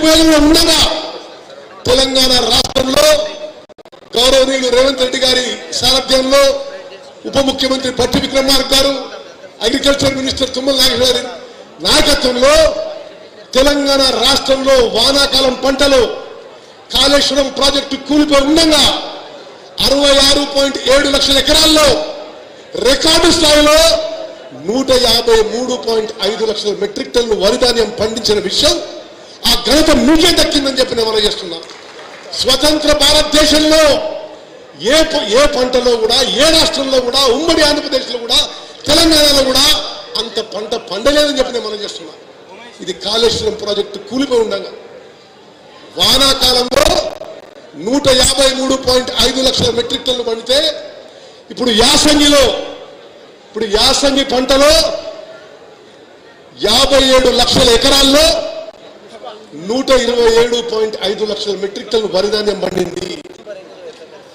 ఉపయోగంలో ఉండగా తెలంగాణ రాష్ట్రంలో గౌరవనీయులు రేవంత్ రెడ్డి గారి సారథ్యంలో ఉప ముఖ్యమంత్రి భట్టి విక్రమార్క గారు, అగ్రికల్చర్ మినిస్టర్ తుమ్మల నాగేశ్వర గారి నాయకత్వంలో తెలంగాణ రాష్ట్రంలో వానాకాలం పంటలు కాళేశ్వరం ప్రాజెక్టు కూలిపోయి ఉండగా 66.7 లక్షల ఎకరాల్లో రికార్డు స్థాయిలో 153.5 లక్షల మెట్రిక్ టన్నులు వరి ధాన్యం పండించిన విషయం ఆ ఘనత మీకే దక్కిందని చెప్పి నేను మనం చేస్తున్నా. స్వతంత్ర భారతదేశంలో ఏ పంటలో కూడా, ఏ రాష్ట్రంలో కూడా, ఉమ్మడి ఆంధ్రప్రదేశ్లో కూడా, తెలంగాణలో కూడా అంత పంట పండలేదని చెప్పి నేను మనం చేస్తున్నా. ఇది కాళేశ్వరం ప్రాజెక్టు కూలిపోయి ఉండగా వానాకాలంలో 153.5 లక్షల మెట్రిక్ టన్నులు పండితే ఇప్పుడు యాసంగి పంటలో 57 లక్షల ఎకరాల్లో 127.5 లక్షల మెట్రిక్ టన్నులు వరి ధాన్యం పండింది.